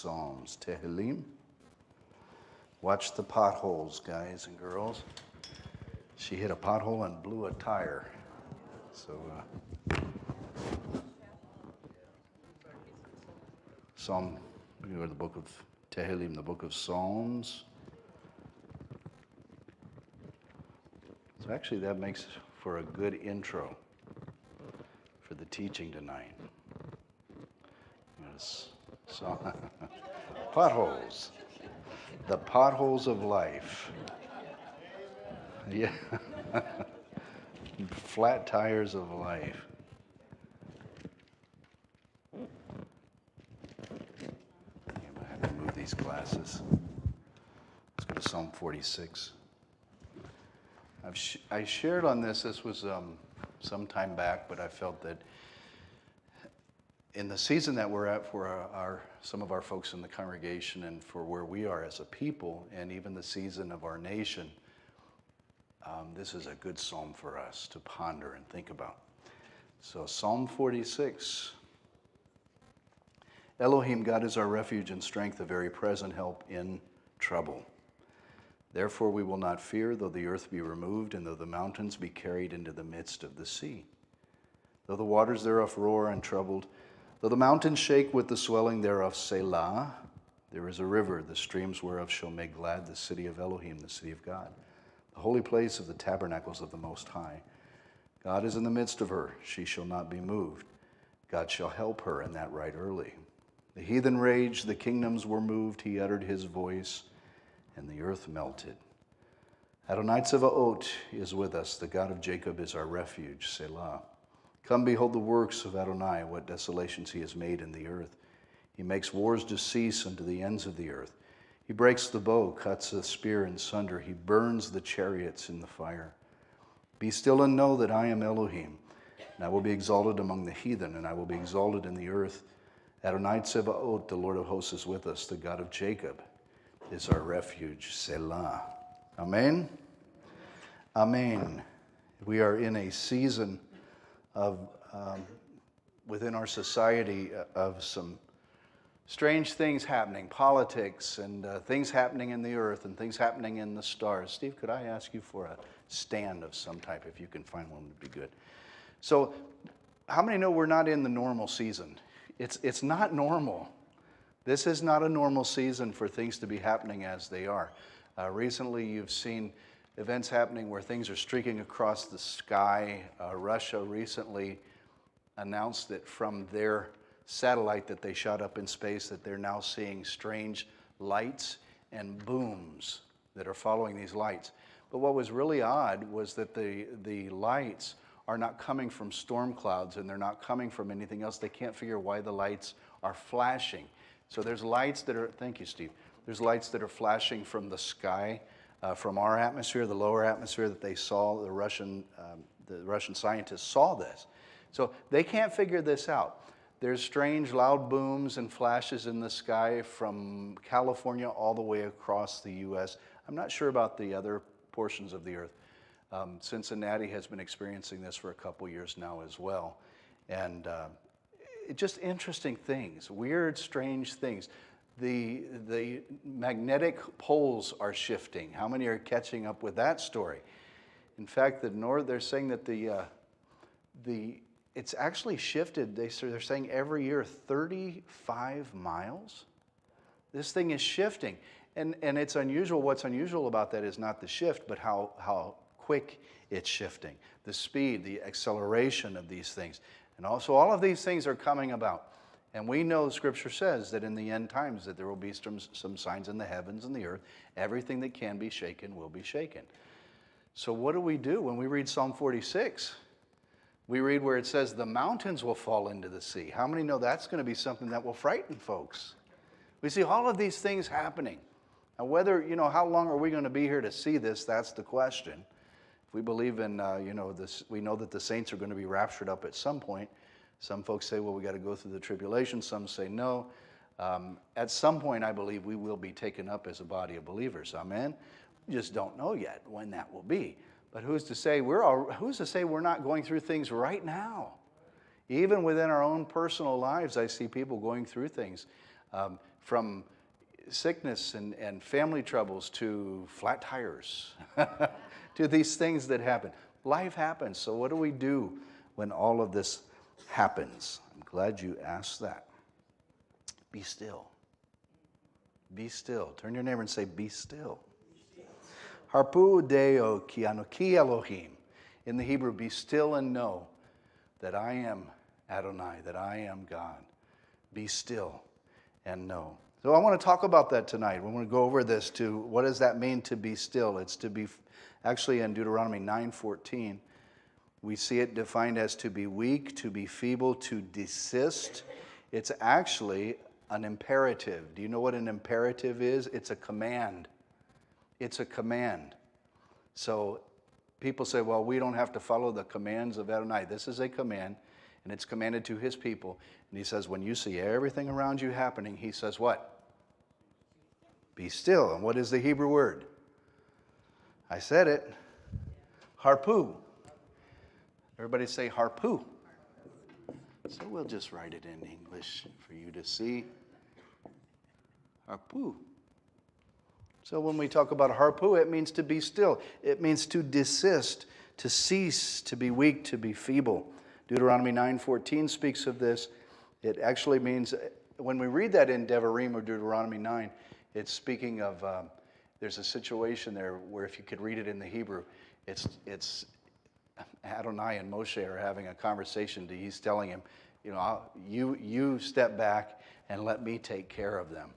Psalms, Tehillim. Watch the potholes, guys and girls. She hit a pothole and blew a tire. So, Psalm, we go to the book of Tehillim, the book of Psalms. So actually that makes for a good intro for the teaching tonight. Yes. So, potholes. The potholes of life. Yeah. Flat tires of life. I have to move these glasses. Let's go to Psalm 46. I shared on this. This was some time back, but I felt that in the season that we're at for some of our folks in the congregation and for where we are as a people, and even the season of our nation, this is a good psalm for us to ponder and think about. So Psalm 46. Elohim, God is our refuge and strength, a very present help in trouble. Therefore we will not fear, though the earth be removed, and though the mountains be carried into the midst of the sea. Though the waters thereof roar and troubled, though the mountains shake with the swelling thereof, Selah, there is a river, the streams whereof shall make glad the city of Elohim, the city of God, the holy place of the tabernacles of the Most High. God is in the midst of her, she shall not be moved. God shall help her in that right early. The heathen raged, the kingdoms were moved, he uttered his voice, and the earth melted. Adonai Tzevaot is with us, the God of Jacob is our refuge, Selah. Come behold the works of Adonai, what desolations he has made in the earth. He makes wars to cease unto the ends of the earth. He breaks the bow, cuts the spear in sunder. He burns the chariots in the fire. Be still and know that I am Elohim, and I will be exalted among the heathen, and I will be exalted in the earth. Adonai Tzevaot, the Lord of hosts, is with us. The God of Jacob is our refuge, Selah. Amen? Amen. We are in a season of, within our society, of some strange things happening, politics and things happening in the earth and things happening in the stars. Steve, could I ask you for a stand of some type? If you can find one, would be good. So how many know we're not in the normal season? It's not normal. This is not a normal season for things to be happening as they are. Recently, you've seen events happening where things are streaking across the sky. Russia recently announced that from their satellite that they shot up in space that they're now seeing strange lights and booms that are following these lights. But what was really odd was that the lights are not coming from storm clouds and they're not coming from anything else. They can't figure why the lights are flashing. So there's lights that are, thank you, Steve. There's lights that are flashing from the sky, from our atmosphere, the lower atmosphere that they saw. The Russian scientists saw this. So they can't figure this out. There's strange loud booms and flashes in the sky from California all the way across the U.S. I'm not sure about the other portions of the earth. Cincinnati has been experiencing this for a couple years now as well. And just interesting things, weird, strange things. The magnetic poles are shifting. How many are catching up with that story? In fact, they're saying that it's actually shifted. They're saying every year 35 miles. This thing is shifting, and it's unusual. What's unusual about that is not the shift, but how quick it's shifting, the speed, the acceleration of these things. And also all of these things are coming about. And we know Scripture says that in the end times that there will be some signs in the heavens and the earth. Everything that can be shaken will be shaken. So what do we do when we read Psalm 46? We read where it says the mountains will fall into the sea. How many know that's going to be something that will frighten folks? We see all of these things happening. Now whether, how long are we going to be here to see this, that's the question. If we believe in, this, we know that the saints are going to be raptured up at some point. Some folks say, well, we got to go through the tribulation. Some say no. At some point, I believe we will be taken up as a body of believers. Amen? We just don't know yet when that will be. But who's to say we're not going through things right now? Even within our own personal lives, I see people going through things. from sickness and family troubles to flat tires, to these things that happen. Life happens. So what do we do when all of this happens? I'm glad you asked that. Be still. Be still. Turn to your neighbor and say, be still. Harpu deo ki anoki Elohim. In the Hebrew, be still and know that I am Adonai, that I am God. Be still and know. So I want to talk about that tonight. We want to go over this to what does that mean to be still? It's to be, actually in Deuteronomy 9:14, we see it defined as to be weak, to be feeble, to desist. It's actually an imperative. Do you know what an imperative is? It's a command. It's a command. So people say, well, we don't have to follow the commands of Adonai. This is a command, and it's commanded to his people. And he says, when you see everything around you happening, he says what? Be still. And what is the Hebrew word? I said it. Harpu. Everybody say harpu. So we'll just write it in English for you to see. Harpu. So when we talk about harpu, it means to be still. It means to desist, to cease, to be weak, to be feeble. Deuteronomy 9:14 speaks of this. It actually means, when we read that in Devarim or Deuteronomy 9, it's speaking of, there's a situation there where if you could read it in the Hebrew, it's Adonai and Moshe are having a conversation. He's telling him, you step back and let me take care of them.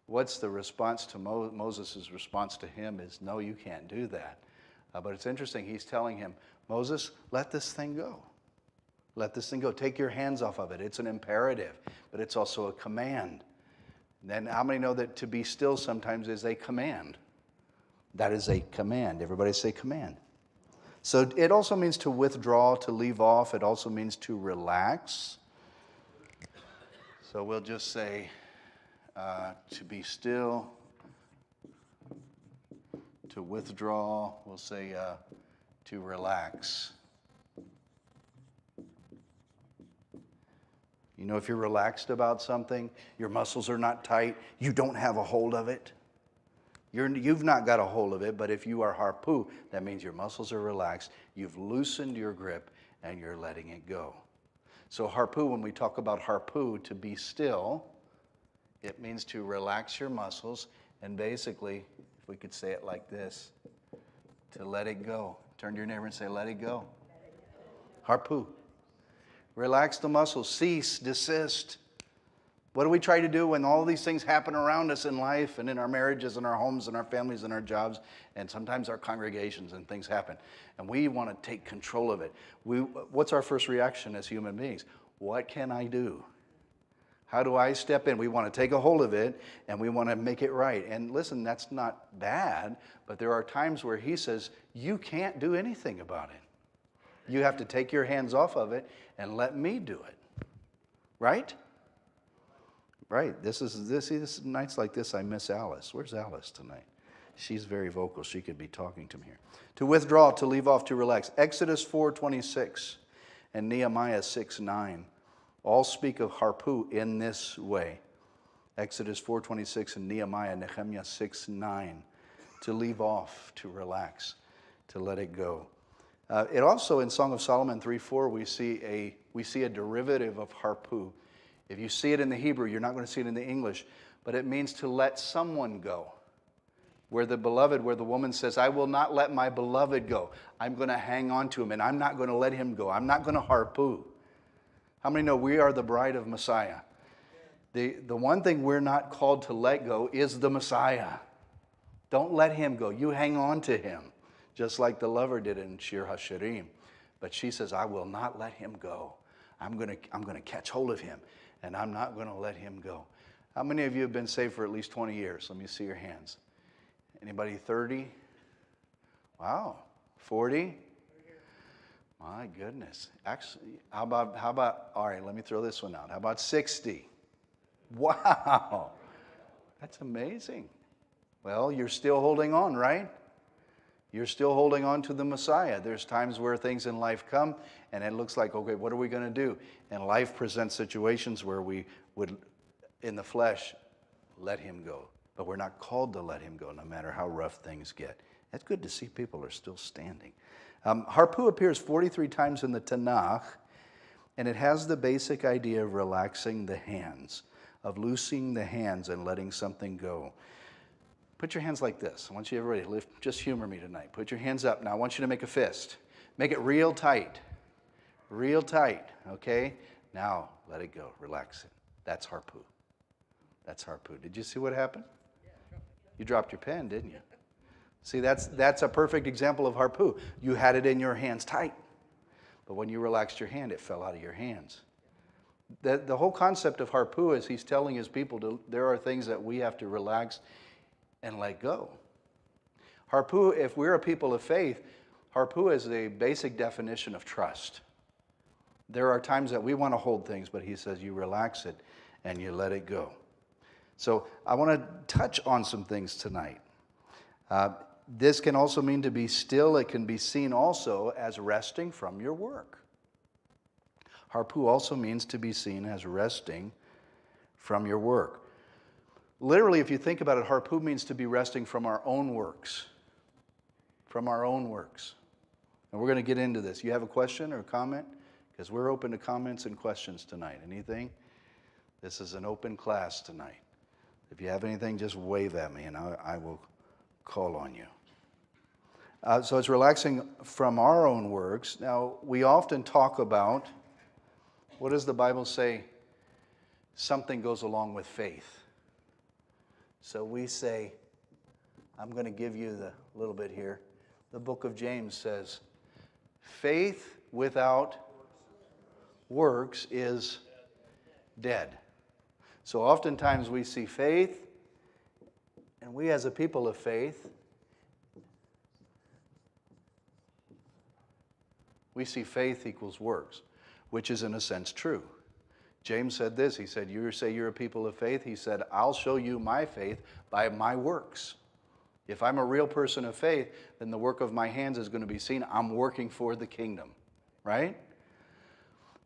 What's the response to Moses' response to him is, no, you can't do that. But it's interesting. He's telling him, Moses, let this thing go. Let this thing go. Take your hands off of it. It's an imperative, but it's also a command. Then how many know that to be still sometimes is a command? That is a command. Everybody say command. So it also means to withdraw, to leave off. It also means to relax. So we'll just say to be still, to withdraw. We'll say to relax. You know, if you're relaxed about something, your muscles are not tight, you don't have a hold of it. You've not got a hold of it, but if you are harpu, that means your muscles are relaxed, you've loosened your grip, and you're letting it go. So harpu, when we talk about harpu, to be still, it means to relax your muscles, and basically, if we could say it like this, to let it go. Turn to your neighbor and say, let it go. Harpu. Relax the muscles, cease, desist. What do we try to do when all these things happen around us in life and in our marriages and our homes and our families and our jobs and sometimes our congregations and things happen? And we want to take control of it. What's our first reaction as human beings? What can I do? How do I step in? We want to take a hold of it and we want to make it right. And listen, that's not bad, but there are times where he says, you can't do anything about it. You have to take your hands off of it and let me do it. Right? Right. This is nights like this I miss Alice. Where's Alice tonight? She's very vocal. She could be talking to me here. To withdraw, to leave off, to relax. Exodus 4:26 and Nehemiah 6:9 all speak of harpu in this way. Exodus 4:26 and Nehemiah 6:9. To leave off, to relax, to let it go. It also, in Song of Solomon 3:4, we see a derivative of harpu. If you see it in the Hebrew, you're not going to see it in the English, but it means to let someone go. Where the woman says, I will not let my beloved go. I'm going to hang on to him, and I'm not going to let him go. I'm not going to harpu. How many know we are the bride of Messiah? The one thing we're not called to let go is the Messiah. Don't let him go. You hang on to him. Just like the lover did in Shir HaShirim. But she says, I will not let him go. I'm going to catch hold of him, and I'm not going to let him go. How many of you have been saved for at least 20 years? Let me see your hands. Anybody 30? Wow. 40? My goodness. Actually, how about, all right, let me throw this one out. How about 60? Wow. That's amazing. Well, you're still holding on, right? You're still holding on to the Messiah. There's times where things in life come and it looks like, okay, what are we going to do? And life presents situations where we would, in the flesh, let him go. But we're not called to let him go, no matter how rough things get. It's good to see people are still standing. Harpu appears 43 times in the Tanakh, and it has the basic idea of relaxing the hands, of loosing the hands and letting something go. Put your hands like this. I want you everybody to lift, just humor me tonight. Put your hands up. Now I want you to make a fist. Make it real tight. Real tight, okay? Now let it go. Relax it. That's Harpu. That's Harpu. Did you see what happened? You dropped your pen, didn't you? See, that's a perfect example of Harpu. You had it in your hands tight, but when you relaxed your hand, it fell out of your hands. The whole concept of Harpu is he's telling his people there are things that we have to relax and let go. Harpu, if we're a people of faith, Harpu is a basic definition of trust. There are times that we want to hold things, but he says you relax it and you let it go. So I want to touch on some things tonight. This can also mean to be still. It can be seen also as resting from your work. Harpu also means to be seen as resting from your work. Literally, if you think about it, Harpu means to be resting from our own works. From our own works. And we're going to get into this. You have a question or a comment? Because we're open to comments and questions tonight. Anything? This is an open class tonight. If you have anything, just wave at me and I will call on you. So it's relaxing from our own works. Now, we often talk about, what does the Bible say? Something goes along with faith. So we say, I'm going to give you the little bit here. The book of James says, faith without works is dead. So oftentimes we see faith, and we as a people of faith, we see faith equals works, which is in a sense true. James said this, he said, you say you're a people of faith, he said, I'll show you my faith by my works. If I'm a real person of faith, then the work of my hands is going to be seen. I'm working for the kingdom, right?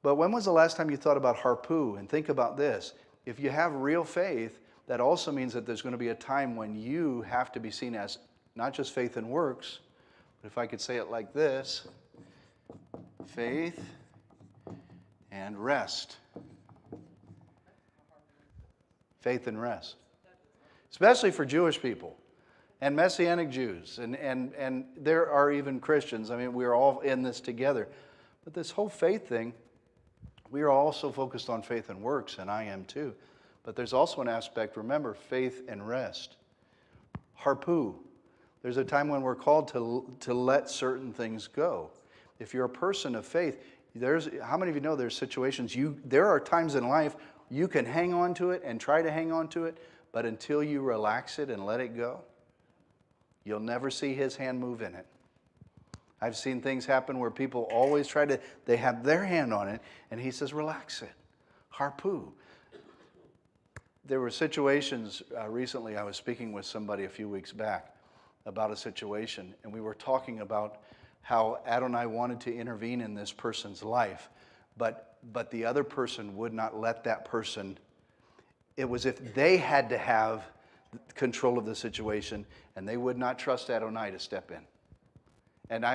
But when was the last time you thought about Harpu? And think about this. If you have real faith, that also means that there's going to be a time when you have to be seen as not just faith and works, but if I could say it like this, faith and rest. Faith and rest. Especially for Jewish people and Messianic Jews. And there are even Christians. I mean, we're all in this together. But this whole faith thing, we are also focused on faith and works, and I am too. But there's also an aspect, remember, faith and rest. Harpu. There's a time when we're called to let certain things go. If you're a person of faith, how many of you know there's situations, there are times in life you can hang on to it and try to hang on to it, but until you relax it and let it go, you'll never see his hand move in it. I've seen things happen where people always they have their hand on it, and he says, relax it. Harpu. There were situations recently, I was speaking with somebody a few weeks back about a situation, and we were talking about how Adonai wanted to intervene in this person's life, but the other person would not let that person. It was if they had to have control of the situation, and they would not trust Adonai to step in. And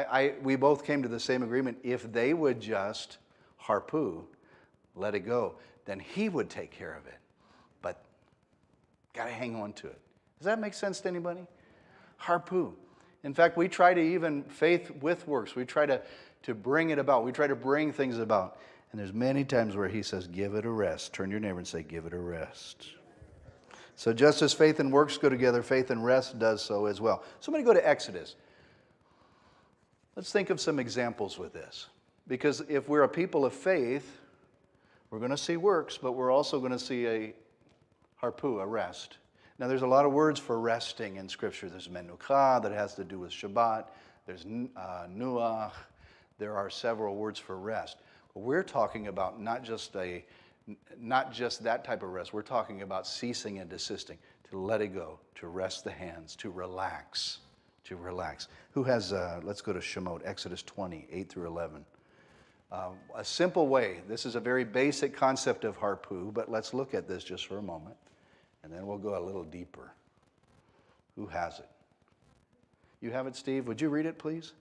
we both came to the same agreement. If they would just Harpu, let it go, then he would take care of it. But got to hang on to it. Does that make sense to anybody? Harpu. In fact, we try to even faith with works. We try to bring it about. We try to bring things about. And there's many times where he says, give it a rest. Turn to your neighbor and say, give it a rest. So just as faith and works go together, faith and rest does so as well. Somebody go to Exodus. Let's think of some examples with this. Because if we're a people of faith, we're going to see works, but we're also going to see a Harpu, a rest. Now, there's a lot of words for resting in Scripture. There's Menucha, that has to do with Shabbat. There's Nuach. There are several words for rest. But we're talking about not just that type of rest. We're talking about ceasing and desisting, to let it go, to rest the hands, to relax, to relax. Who has, let's go to Shemot, Exodus 20, 8 through 11. A simple way. This is a very basic concept of Harpu, but let's look at this just for a moment. and then we'll go a little deeper. Who has it? You have it, Steve? Would you read it, please?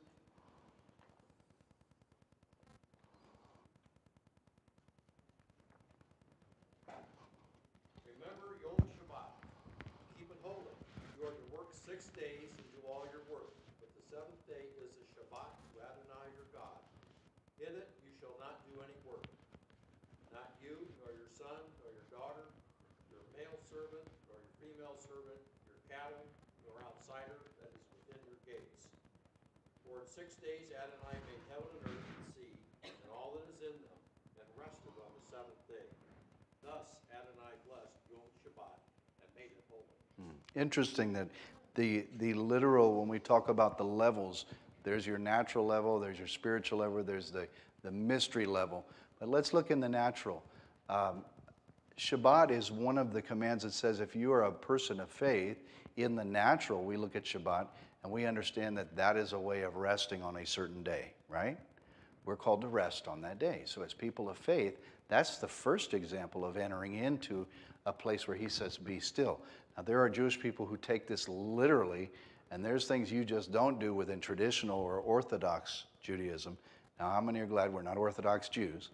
Remember Yom Shabbat. Keep it holy. You are to work 6 days and do all your work. But the seventh day is a Shabbat to Adonai your God. In it you shall not do any work. Not you, nor your son, nor your daughter, your male servant, nor your female servant, your cattle, nor outsider that is within your gates. For in 6 days Adonai made heaven and earth and sea, and all that is in them, and rested on the seventh day. Thus Adonai blessed Yom Shabbat and made it holy. Interesting that the literal, when we talk about the levels, there's your natural level, there's your spiritual level, there's the mystery level. But let's look in the natural. Shabbat is one of the commands that says if you are a person of faith, in the natural, we look at Shabbat and we understand that that is a way of resting on a certain day, right? We're called to rest on that day. So as people of faith, that's the first example of entering into a place where he says, be still. Now, there are Jewish people who take this literally, and there's things you just don't do within traditional or Orthodox Judaism. Now, how many are glad we're not Orthodox Jews?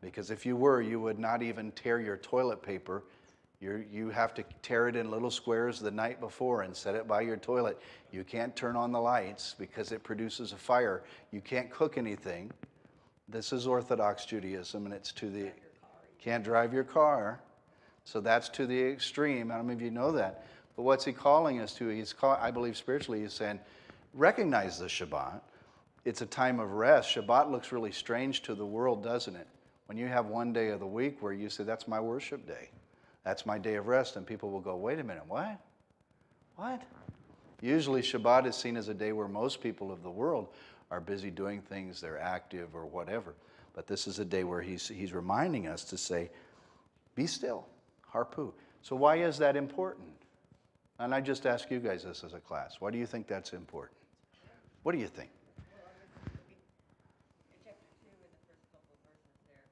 Because if you were, you would not even tear your toilet paper. You have to tear it in little squares the night before and set it by your toilet. You can't turn on the lights because it produces a fire. You can't cook anything. This is Orthodox Judaism, and it's to the... Can't drive your car. So that's to the extreme. I don't know if you know that. But what's he calling us to? I believe spiritually, he's saying, recognize the Shabbat. It's a time of rest. Shabbat looks really strange to the world, doesn't it? When you have one day of the week where you say, that's my worship day. That's my day of rest. And people will go, wait a minute, what? What? Usually Shabbat is seen as a day where most people of the world are busy doing things, they're active or whatever. But this is a day where he's reminding us to say, be still, harpu. So why is that important? And I just ask you guys this as a class. Why do you think that's important? What do you think? In chapter 2, in the first couple of verses there,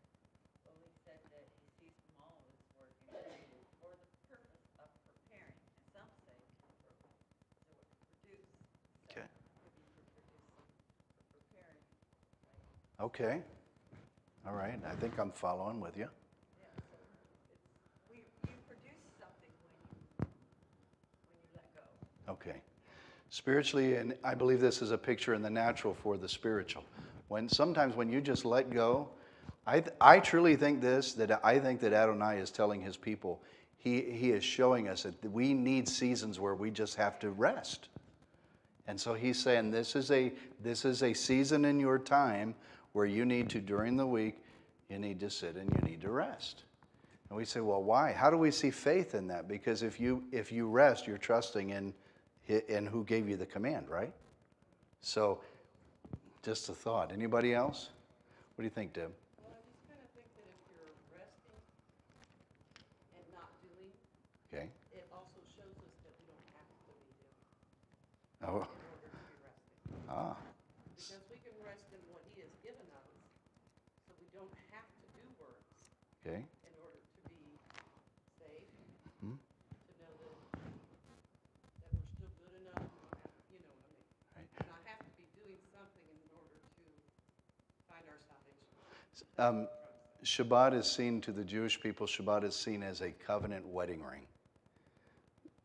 Oli said that he sees from all of his work and created for the purpose of preparing. And some say to produce. So Okay. it could be for producing, for preparing. Right? Okay. All right. I think I'm following with you. Yeah, so you produce something when you let go. Okay. Spiritually, and I believe this is a picture in the natural for the spiritual. Sometimes when you just let go, I truly think I think that Adonai is telling his people, he is showing us that we need seasons where we just have to rest. And so he's saying this is a season in your time where you need to, during the week, you need to sit and you need to rest. And we say, well, why? How do we see faith in that? Because if you rest, you're trusting in who gave you the command, right? So, just a thought. Anybody else? What do you think, Deb? Well, I just kind of think that if you're resting and not doing, Okay. it also shows us that we don't have to be doing Oh, in order to be resting. ah, Because we can rest in what he has given us, so we don't have to do works okay. in order to be safe, Mhm. to know that we're still good enough, we don't have, you know what I mean? Right. Not have to be doing something in order to find our salvation. Shabbat is seen to the Jewish people, Shabbat is seen as a covenant wedding ring.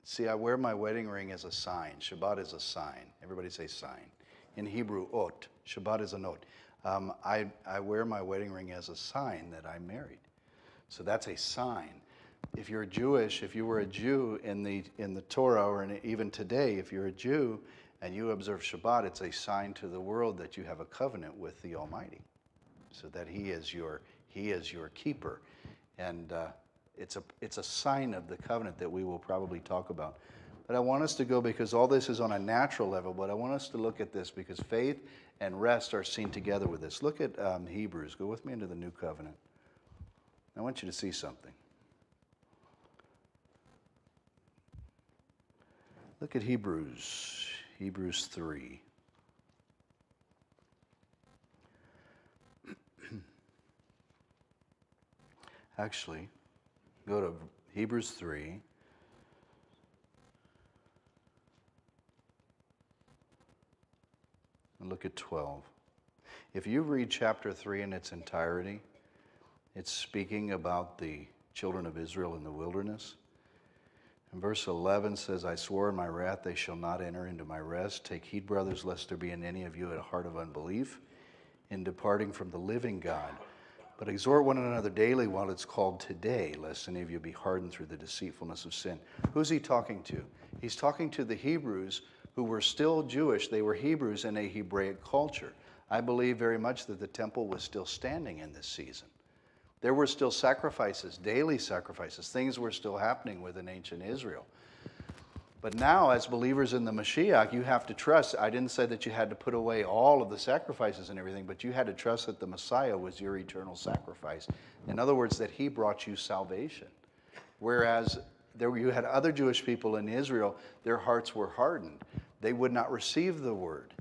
See, I wear my wedding ring as a sign. Shabbat is a sign. Everybody say sign. In Hebrew, ot. Shabbat is an ot. I wear my wedding ring as a sign that I'm married. So that's a sign. If you're Jewish, if you were a Jew in the Torah, or even today, if you're a Jew and you observe Shabbat, it's a sign to the world that you have a covenant with the Almighty, so that He is your keeper, and it's a sign of the covenant that we will probably talk about. But I want us to go, because all this is on a natural level, but I want us to look at this because faith and rest are seen together with this. Look at Hebrews. Go with me into the New Covenant. I want you to see something. Look at Hebrews 3. Actually, go to Hebrews 3, look at 12. If you read chapter 3 in its entirety, it's speaking about the children of Israel in the wilderness. And verse 11 says, I swore in my wrath they shall not enter into my rest. Take heed, brothers, lest there be in any of you a heart of unbelief in departing from the living God. But exhort one another daily while it's called today, lest any of you be hardened through the deceitfulness of sin. Who's he talking to? He's talking to the Hebrews who were still Jewish. They were Hebrews in a Hebraic culture. I believe very much that the temple was still standing in this season. There were still sacrifices, daily sacrifices. Things were still happening within ancient Israel. But now, as believers in the Mashiach, you have to trust. I didn't say that you had to put away all of the sacrifices and everything, but you had to trust that the Messiah was your eternal sacrifice. In other words, that he brought you salvation. Whereas you had other Jewish people in Israel, their hearts were hardened. They would not receive the word.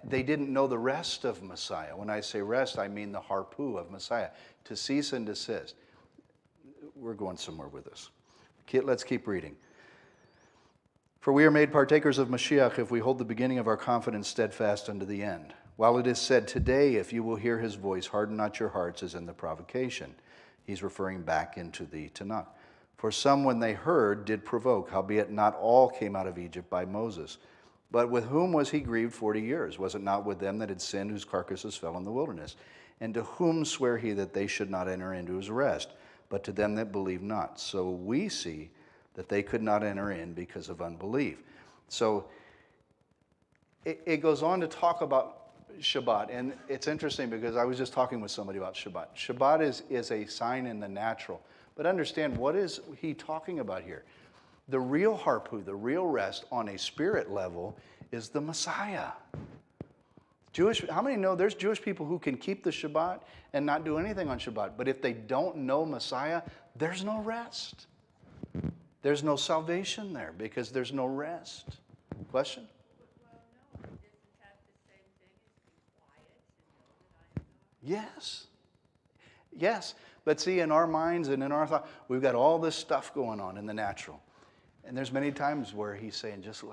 They didn't know the rest of Messiah. When I say rest, I mean the harpu of Messiah, to cease and desist. We're going somewhere with this. Let's keep reading. For we are made partakers of Mashiach if we hold the beginning of our confidence steadfast unto the end. While it is said, today, if you will hear his voice, harden not your hearts as in the provocation. He's referring back into the Tanakh. For some, when they heard, did provoke, howbeit not all came out of Egypt by Moses. But with whom was he grieved 40 years? Was it not with them that had sinned, whose carcasses fell in the wilderness? And to whom sware he that they should not enter into his rest? But to them that believe not. So we see that they could not enter in because of unbelief. So it goes on to talk about Shabbat. And it's interesting because I was just talking with somebody about Shabbat. Shabbat is a sign in the natural. But understand, what is he talking about here? The real harpu, the real rest on a spirit level is the Messiah. How many know there's Jewish people who can keep the Shabbat and not do anything on Shabbat? But if they don't know Messiah, there's no rest. There's no salvation there because there's no rest. Question? Well, no, it doesn't have the same thing as be quiet and know that I am God. Yes. Yes. But see, in our minds and in our thought, we've got all this stuff going on in the natural. And there's many times where he's saying, just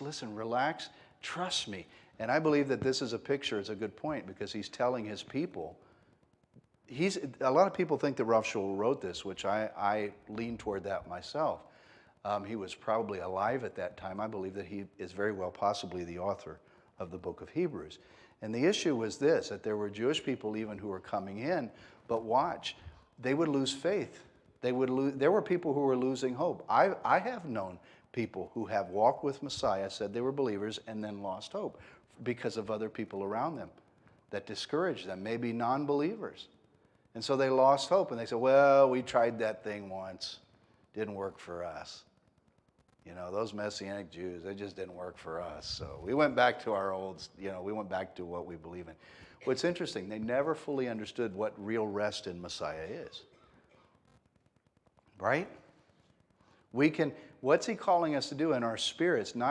listen, relax, trust me. And I believe that this is a picture, it's a good point, because he's telling his people. A lot of people think that Rav Shaul wrote this, which I lean toward that myself. He was probably alive at that time. I believe that he is very well possibly the author of the book of Hebrews. And the issue was this, that there were Jewish people even who were coming in, but watch, they would lose faith. There were people who were losing hope. I have known people who have walked with Messiah, said they were believers, and then lost hope because of other people around them that discouraged them, maybe non-believers. And so they lost hope, and they said, well, we tried that thing once. Didn't work for us. You know, those Messianic Jews, they just didn't work for us. So we went back to our old, we went back to what we believe in. What's interesting, they never fully understood what real rest in Messiah is. Right? What's he calling us to do in our spirits? We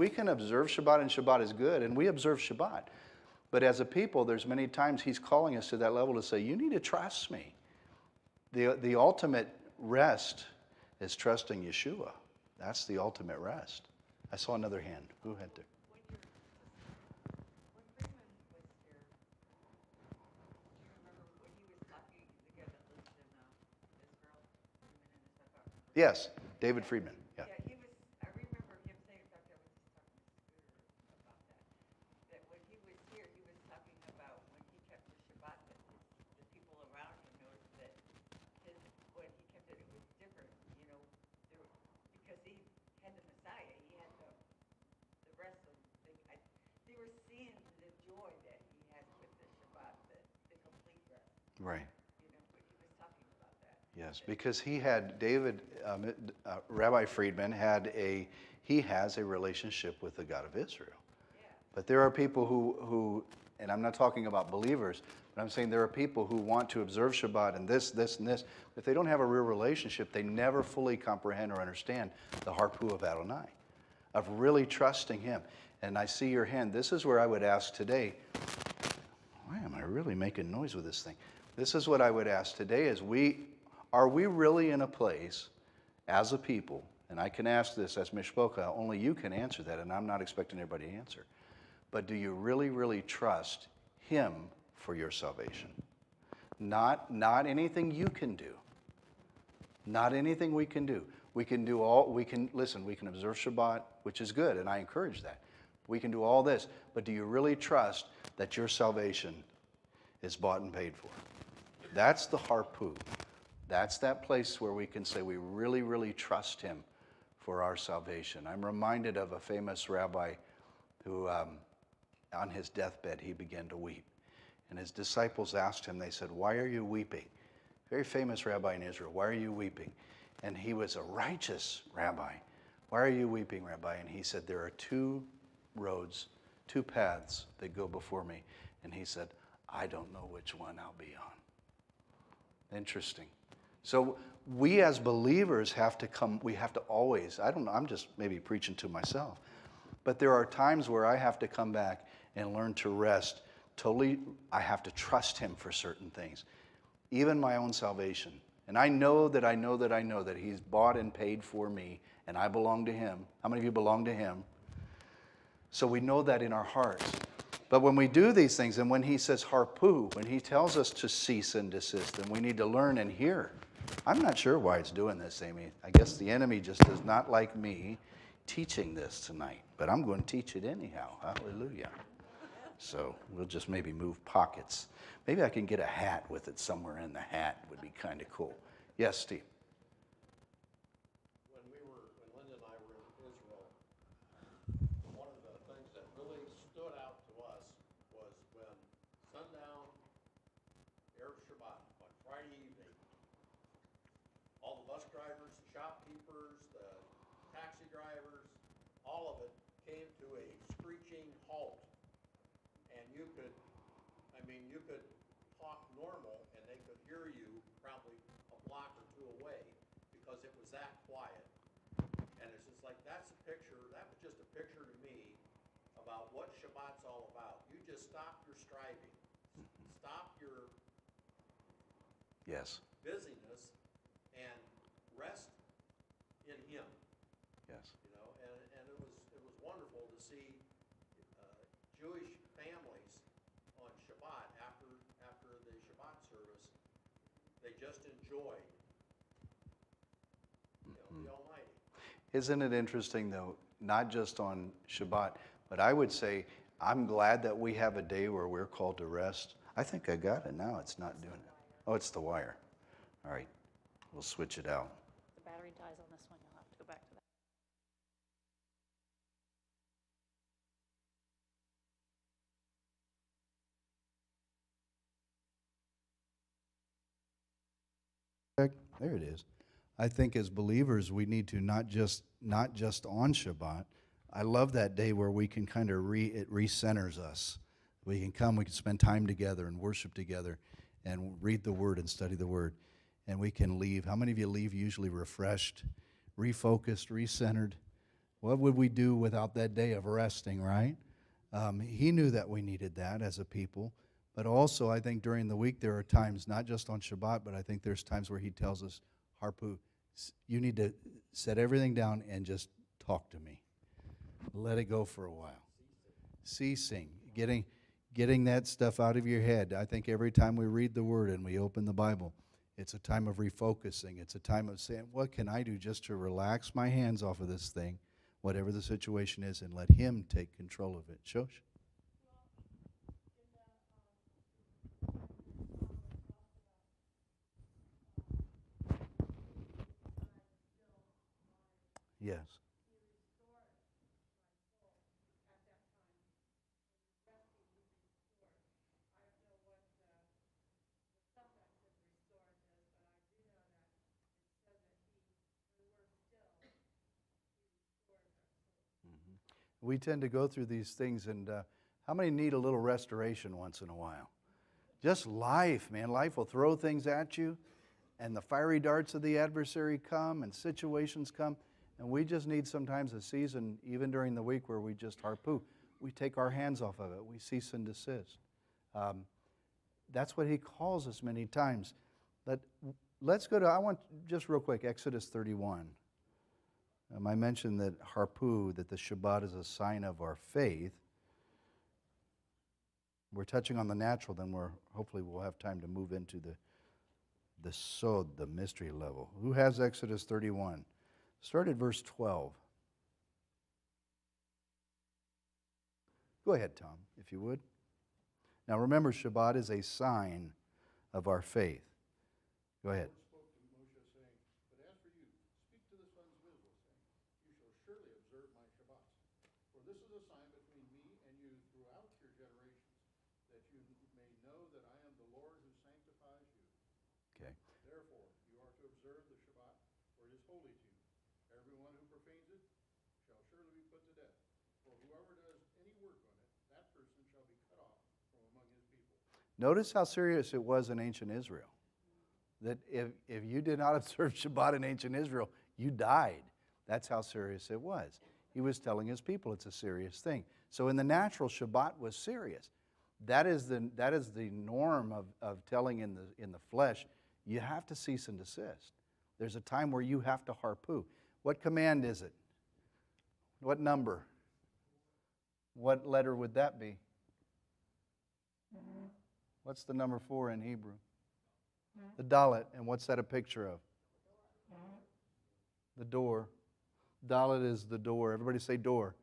can observe Shabbat, and Shabbat is good, and we observe Shabbat. But as a people, there's many times he's calling us to that level to say, you need to trust me. The ultimate rest is trusting Yeshua. That's the ultimate rest. I saw another hand. Who had there? When Freeman was here, do you remember when he was talking, the guy that lives in Israel, Freeman and his stuff out? Yes, David Friedman. Yeah. Yeah, I remember him saying, in fact, I was just talking to Scooter about that when he was here, he was talking about when he kept the Shabbat, that the people around him noticed that when he kept it, it was different, because he had the Messiah, he had the rest of they were seeing the joy that he had with the Shabbat, the complete rest. Right. But he was talking about that. Yes, because he had, Rabbi Friedman has a relationship with the God of Israel. Yeah. But there are people who, and I'm not talking about believers, but I'm saying there are people who want to observe Shabbat and this, and this. If they don't have a real relationship, they never fully comprehend or understand the harpu of Adonai, of really trusting him. And I see your hand. This is where I would ask today, why am I really making noise with this thing? This is what I would ask today is, are we really in a place as a people, and I can ask this as Mishpocha, only you can answer that, and I'm not expecting everybody to answer. But do you really, really trust him for your salvation? Not anything you can do. Not anything we can do. We can observe Shabbat, which is good, and I encourage that. We can do all this, but do you really trust that your salvation is bought and paid for? That's the harpu. That's that place where we can say we really, really trust him for our salvation. I'm reminded of a famous rabbi who, on his deathbed, he began to weep. And his disciples asked him, they said, "Why are you weeping?" Very famous rabbi in Israel, "Why are you weeping?" And he was a righteous rabbi. "Why are you weeping, Rabbi?" And he said, "There are two roads, two paths that go before me." And he said, "I don't know which one I'll be on." Interesting. So we as believers have to come, we have to always, I don't know, I'm just maybe preaching to myself, but there are times where I have to come back and learn to rest totally. I have to trust him for certain things, even my own salvation. And I know that he's bought and paid for me, and I belong to him. How many of you belong to him? So we know that in our hearts. But when we do these things, and when he says harpu, when he tells us to cease and desist, then we need to learn and hear. I'm not sure why it's doing this, Amy. I guess the enemy just does not like me teaching this tonight, but I'm going to teach it anyhow. Hallelujah. So we'll just maybe move pockets. Maybe I can get a hat with it somewhere in the hat. Would be kind of cool. Yes, Steve. When Linda and I were in Israel, one of the things that really stood out to us was when sundown, Erev Shabbat, on Friday evening, all the bus drivers, the shopkeepers, the taxi drivers, all of it came to a screeching halt. And you could talk normal and they could hear you probably a block or two away because it was that quiet. And it's just like, that was just a picture to me about what Shabbat's all about. You just stop your striving, stop your Yes. busyness, and rest in him. Yes. You know, and it was wonderful to see Jewish families on Shabbat after the Shabbat service. They just enjoyed, the Almighty. Isn't it interesting, though, not just on Shabbat, but I would say I'm glad that we have a day where we're called to rest. I think I got it now. It's not doing it. Oh, it's the wire. All right. We'll switch it out. The battery dies on this one, you'll have to go back to that. There it is. I think as believers, we need to not just on Shabbat. I love that day where we can kind of it recenters us. We can come, we can spend time together and worship together and read the Word and study the Word. And we can leave. How many of you leave usually refreshed, refocused, recentered? What would we do without that day of resting, right? He knew that we needed that as a people. But also, I think during the week there are times, not just on Shabbat, but I think there's times where he tells us, harpu, you need to set everything down and just talk to me. Let it go for a while. Ceasing, getting that stuff out of your head. I think every time we read the Word and we open the Bible, it's a time of refocusing. It's a time of saying, what can I do just to relax my hands off of this thing, whatever the situation is, and let him take control of it. Shosh? Yes. We tend to go through these things, and how many need a little restoration once in a while? Just life, man. Life will throw things at you, and the fiery darts of the adversary come, and situations come, and we just need sometimes a season, even during the week, where we just harpu. We take our hands off of it. We cease and desist. That's what he calls us many times. Let's go to, I want, just real quick, Exodus 31. I mentioned that harpu, that the Shabbat is a sign of our faith. We're touching on the natural, then hopefully we'll have time to move into the sod, the mystery level. Who has Exodus 31? Start at verse 12. Go ahead, Tom, if you would. Now remember, Shabbat is a sign of our faith. Go ahead. Spoke to Moshe, saying, "But as for you, speak to the sons of Israel, saying, You shall surely observe my Shabbats. For this is a sign between me and you throughout your generations, that you may know that I am the Lord who sanctifies you. Okay. Therefore, you are to observe the Shabbat, for it is holy to you. Everyone who profanes it shall surely be put to death. For whoever does any work on it, that person shall be cut off from among his people." Notice how serious it was in ancient Israel. That if you did not observe Shabbat in ancient Israel, you died. That's how serious it was. He was telling his people it's a serious thing. So in the natural, Shabbat was serious. That is the norm of telling in the flesh, you have to cease and desist. There's a time where you have to harpu. What command is it? What number? What letter would that be? What's the number 4 in Hebrew? The Dalet. And what's that a picture of? The door. Dalet is the door. Everybody say door.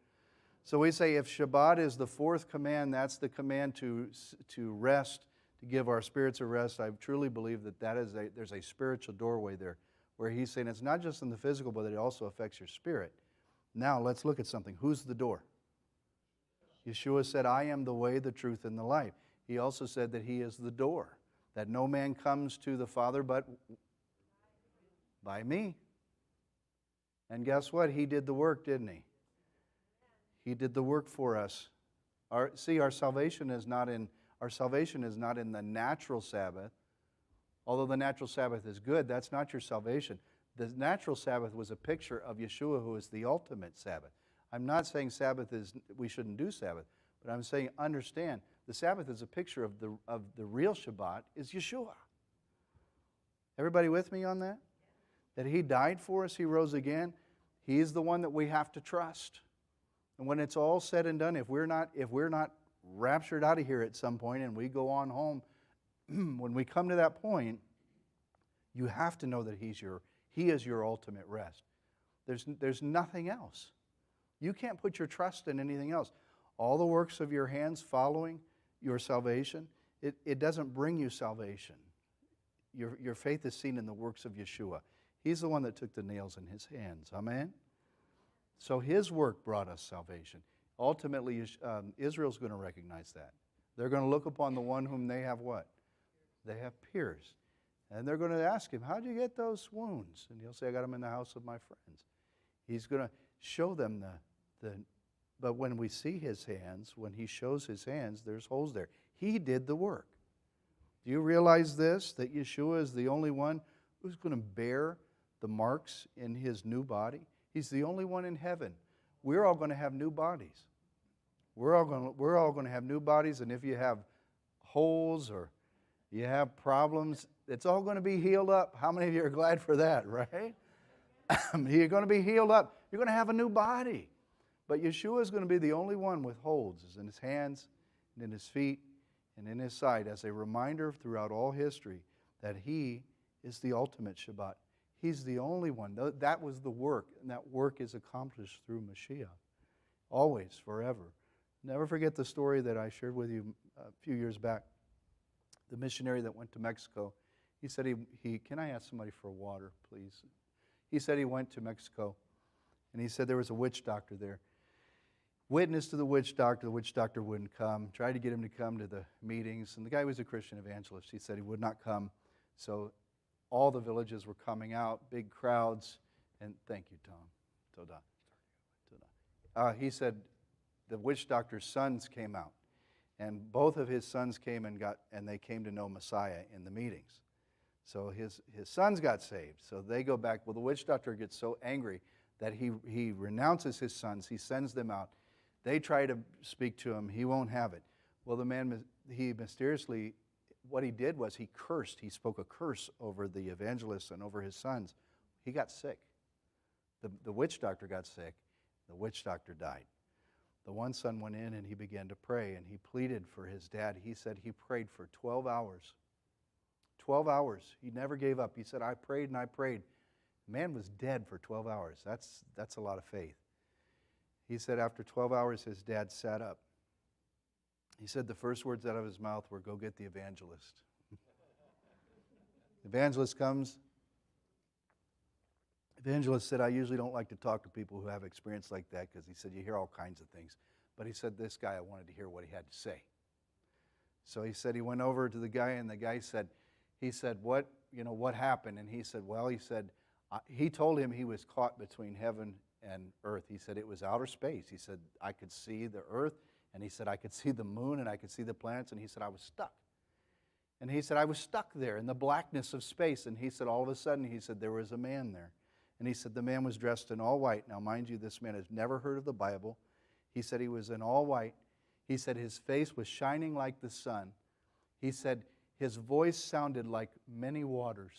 So we say if Shabbat is the 4th command, that's the command to rest, to give our spirits a rest. I truly believe that there's a spiritual doorway there where he's saying it's not just in the physical, but it also affects your spirit. Now let's look at something. Who's the door? Yeshua said, "I am the way, the truth, and the life." He also said that he is the door, that no man comes to the Father but by me. And guess what? He did the work, didn't he? He did the work for us. Our salvation is not in the natural Sabbath. Although the natural Sabbath is good, that's not your salvation. The natural Sabbath was a picture of Yeshua, who is the ultimate Sabbath. I'm not saying we shouldn't do Sabbath, but I'm saying understand the Sabbath is a picture of the real Shabbat is Yeshua. Everybody with me on that? That he died for us, he rose again. He's the one that we have to trust. And when it's all said and done, if we're not raptured out of here at some point and we go on home, when we come to that point, you have to know that he is your ultimate rest. There's nothing else. You can't put your trust in anything else. All the works of your hands following your salvation, it doesn't bring you salvation. Your faith is seen in the works of Yeshua. He's the one that took the nails in his hands. Amen? So his work brought us salvation. Ultimately, Israel's going to recognize that. They're going to look upon the one whom they have what? They have pierced. And they're going to ask him, how'd you get those wounds? And he'll say, I got them in the house of my friends. He's going to show them but when we see his hands, when he shows his hands, there's holes there. He did the work. Do you realize this, that Yeshua is the only one who's going to bear the marks in his new body? He's the only one in heaven. We're all going to have new bodies. We're all going to have new bodies, and if you have holes or you have problems, it's all going to be healed up. How many of you are glad for that, right? You're going to be healed up. You're going to have a new body. But Yeshua is going to be the only one with holes in his hands and in his feet and in his side as a reminder throughout all history that he is the ultimate Shabbat. He's the only one. That was the work, and that work is accomplished through Mashiach. Always, forever. Never forget the story that I shared with you a few years back. The missionary that went to Mexico, he said, can I ask somebody for water, please? He said he went to Mexico, and he said there was a witch doctor there. Witness to the witch doctor wouldn't come. Tried to get him to come to the meetings, and the guy was a Christian evangelist. He said he would not come. So all the villages were coming out, big crowds, and thank you, Tom. Toda. He said the witch doctor's sons came out, and both of his sons came and they came to know Messiah in the meetings. So his sons got saved. So they go back. Well, the witch doctor gets so angry that he renounces his sons. He sends them out. They try to speak to him. He won't have it. Well, the man, he mysteriously, what he did was he cursed. He spoke a curse over the evangelists and over his sons. He got sick. The witch doctor got sick. The witch doctor died. The one son went in and he began to pray, and he pleaded for his dad. He said he prayed for 12 hours. 12 hours. He never gave up. He said, I prayed and I prayed. Man was dead for 12 hours. That's a lot of faith. He said after 12 hours, his dad sat up. He said the first words out of his mouth were, go get the evangelist. Evangelist comes. Evangelist said, I usually don't like to talk to people who have experience like that, because he said you hear all kinds of things. But he said this guy, I wanted to hear what he had to say. So he said he went over to the guy, and the guy said, what happened? And he said, well, he told him he was caught between heaven and earth. He said it was outer space. He said, I could see the earth, and he said I could see the moon, and I could see the planets, and he said I was stuck. And he said I was stuck there in the blackness of space. And he said all of a sudden, he said there was a man there. And he said the man was dressed in all white. Now, mind you, this man has never heard of the Bible. He said he was in all white. He said his face was shining like the sun. He said his voice sounded like many waters.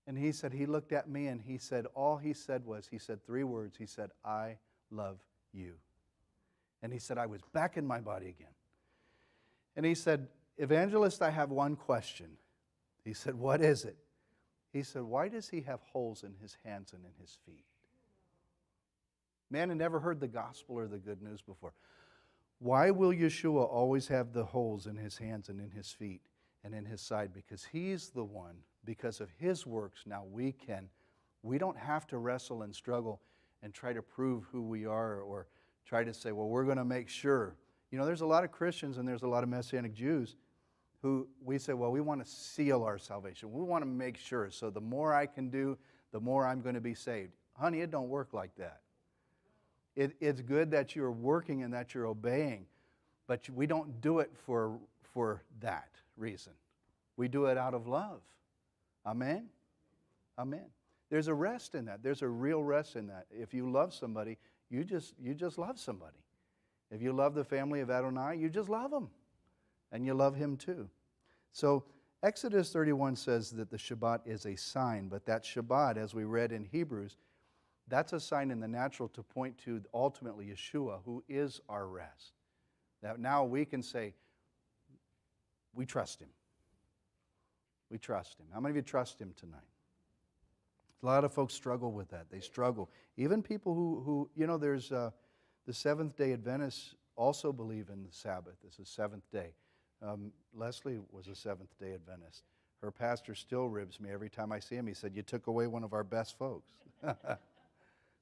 And he said he looked at me, and he said all he said was, he said 3 words. He said, I love you. And he said I was back in my body again. And he said, Evangelist, I have one question. He said, what is it? He said, why does he have holes in his hands and in his feet? Man had never heard the gospel or the good news before. Why will Yeshua always have the holes in his hands and in his feet and in his side? Because he's the one, because of his works, now we don't have to wrestle and struggle and try to prove who we are, or try to say, well, we're going to make sure. You know, there's a lot of Christians and there's a lot of Messianic Jews who we say, well, we want to seal our salvation. We want to make sure. So the more I can do, the more I'm going to be saved. Honey, it don't work like that. It's good that you're working and that you're obeying, but we don't do it for that reason. We do it out of love. Amen? Amen. There's a rest in that. There's a real rest in that. If you love somebody, you just love somebody. If you love the family of Adonai, you just love them. And you love him too. So Exodus 31 says that the Shabbat is a sign, but that Shabbat, as we read in Hebrews, that's a sign in the natural to point to ultimately Yeshua, who is our rest. That now we can say, we trust him. We trust him. How many of you trust him tonight? A lot of folks struggle with that. They struggle. Even people who there's the Seventh-day Adventists also believe in the Sabbath. It's the seventh day. Leslie was a Seventh-day Adventist. Her pastor still ribs me every time I see him. He said, you took away one of our best folks.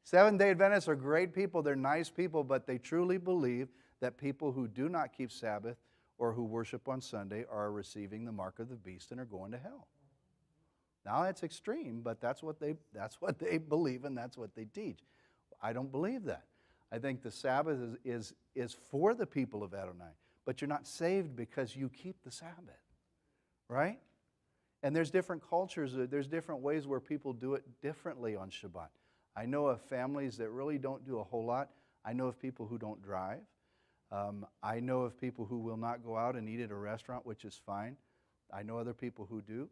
Seventh-day Adventists are great people. They're nice people, but they truly believe that people who do not keep Sabbath or who worship on Sunday are receiving the mark of the beast and are going to hell. Now, that's extreme, but that's what they believe and that's what they teach. I don't believe that. I think the Sabbath is for the people of Adonai, but you're not saved because you keep the Sabbath, right? And there's different cultures, there's different ways where people do it differently on Shabbat. I know of families that really don't do a whole lot. I know of people who don't drive. I know of people who will not go out and eat at a restaurant, which is fine. I know other people who do.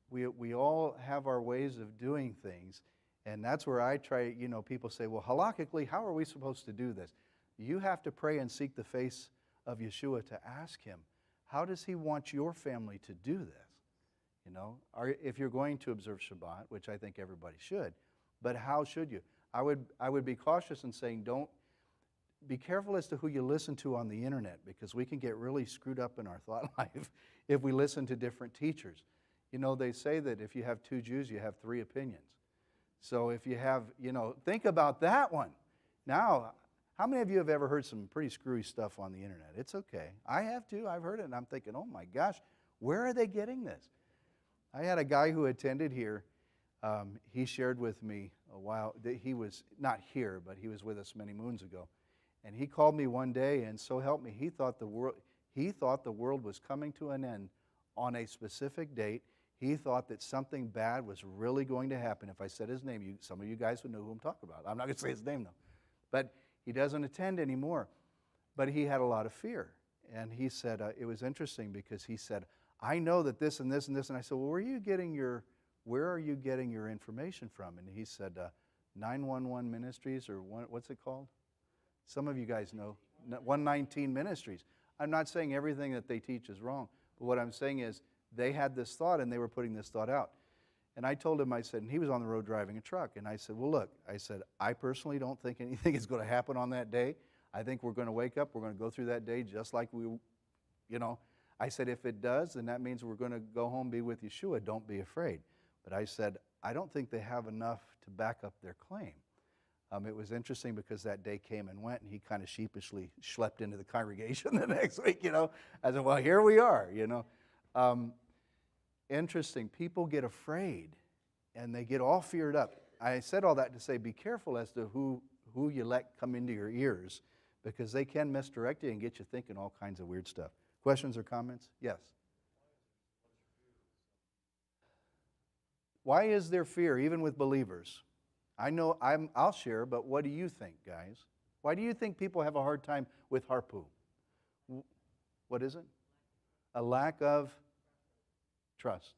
We all have our ways of doing things, and that's where I try, people say, well, halakhically, how are we supposed to do this? You have to pray and seek the face of Yeshua to ask him, how does he want your family to do this? If you're going to observe Shabbat, which I think everybody should, but how should you? I would be cautious in saying, don't be careful as to who you listen to on the internet, because we can get really screwed up in our thought life if we listen to different teachers. They say that if you have 2 Jews, you have 3 opinions. So if you have, think about that one. Now, how many of you have ever heard some pretty screwy stuff on the internet? It's okay. I have too. I've heard it, and I'm thinking, oh my gosh, where are they getting this? I had a guy who attended here. He shared with me a while that he was not here, but he was with us many moons ago. And he called me one day, and so help me, he thought the world was coming to an end on a specific date. He thought that something bad was really going to happen. If I said his name, some of you guys would know who I'm talking about. I'm not going to say his name, though. But he doesn't attend anymore. But he had a lot of fear. And he said, it was interesting because he said, I know that this and this and this. And I said, well, where are you getting your information from? And he said, 911 Ministries, or what's it called? Some of you guys know. 119 Ministries. I'm not saying everything that they teach is wrong, but what I'm saying is they had this thought and they were putting this thought out. And I told him, I said, and he was on the road driving a truck, and I said, well, look, I said, I personally don't think anything is going to happen on that day. I think we're going to wake up, we're going to go through that day just like we, I said, if it does, then that means we're going to go home, be with Yeshua. Don't be afraid. But I said, I don't think they have enough to back up their claim. It was interesting because that day came and went, and he kind of sheepishly schlepped into the congregation the next week, I said, well, here we are, Interesting. People get afraid, and they get all feared up. I said all that to say be careful as to who you let come into your ears, because they can misdirect you and get you thinking all kinds of weird stuff. Questions or comments? Yes. Why is there fear, even with believers? I know I'll share, but what do you think, guys? Why do you think people have a hard time with harpu? What is it? A lack of trust.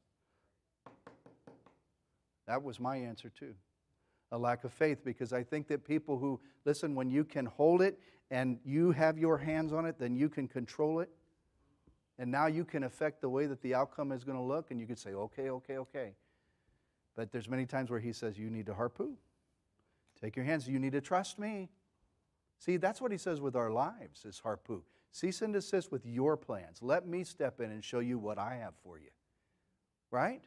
That was my answer too. A lack of faith, because I think that people who, listen, when you can hold it and you have your hands on it, then you can control it. And now you can affect the way that the outcome is going to look, and you can say, okay. But there's many times where he says, you need to harpu. Take your hands, you need to trust me. See, that's what he says with our lives, is harpu. Cease and desist with your plans. Let me step in and show you what I have for you. Right?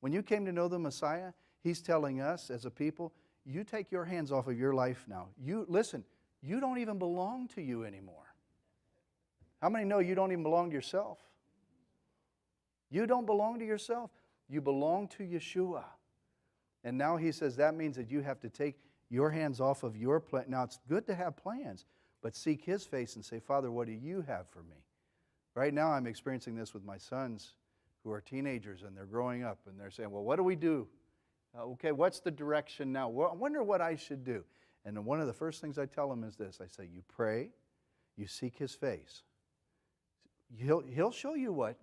When you came to know the Messiah, he's telling us as a people, you take your hands off of your life now. Listen, you don't even belong to you anymore. How many know you don't even belong to yourself? You don't belong to yourself. You belong to Yeshua. And now he says that means that you have to take your hands off of your plan. Now, it's good to have plans, but seek his face and say, Father, what do you have for me? Right now, I'm experiencing this with my sons who are teenagers, and they're growing up, and they're saying, well, what do we do? Okay, what's the direction now? Well, I wonder what I should do. And then one of the first things I tell them is this. I say, you pray, you seek his face. He'll show you what.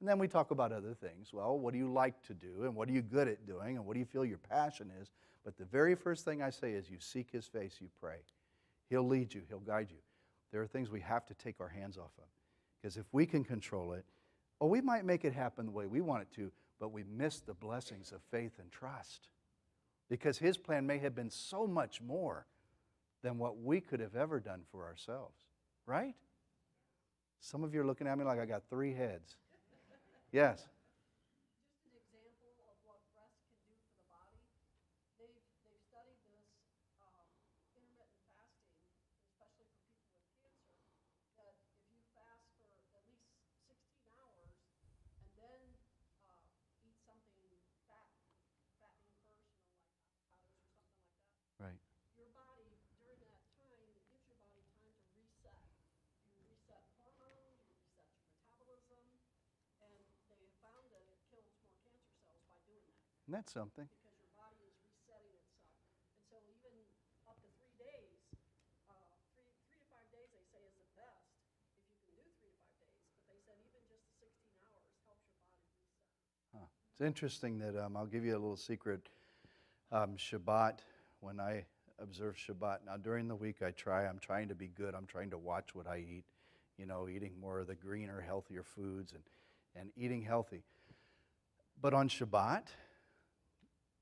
And then we talk about other things. Well, what do you like to do, and what are you good at doing, and what do you feel your passion is? But the very first thing I say is you seek his face, you pray. He'll lead you, he'll guide you. There are things we have to take our hands off of. Because if we can control it, we might make it happen the way we want it to, but we miss the blessings of faith and trust. Because his plan may have been so much more than what we could have ever done for ourselves. Right? Some of you are looking at me like I got 3 heads. Yes. Just an example of what rest can do for the body. They've studied this intermittent fasting, especially for people with cancer, that if you fast for at least 16 hours and then eat something fattening first, like avocados or something like that, Right. your body, during that time, it gives your body time to reset. You reset hormones, you reset your metabolism, and they have found that it kills more cancer cells by doing that, Isn't that something? because your body is resetting itself. And so even up to 3 days, 3 to 5 days they say is the best if you can do 3 to 5 days. But they said even just the 16 hours helps your body reset. It's interesting that I'll give you a little secret. Shabbat, when I observe Shabbat, now during the week I'm trying to be good. I'm trying to watch what I eat, eating more of the greener, healthier foods and eating healthy. But on Shabbat,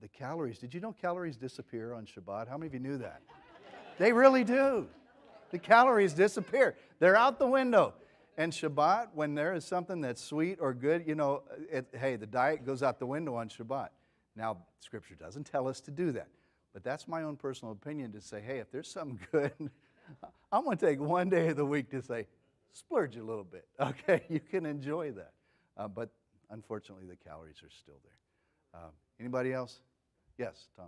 the calories, did you know calories disappear on Shabbat? How many of you knew that? They really do. The calories disappear. They're out the window. And Shabbat, when there is something that's sweet or good, hey, the diet goes out the window on Shabbat. Now, Scripture doesn't tell us to do that. But that's my own personal opinion to say, hey, if there's something good, I'm going to take one day of the week to say, splurge a little bit. Okay, you can enjoy that. But unfortunately, the calories are still there. Anybody else? Yes, Tom.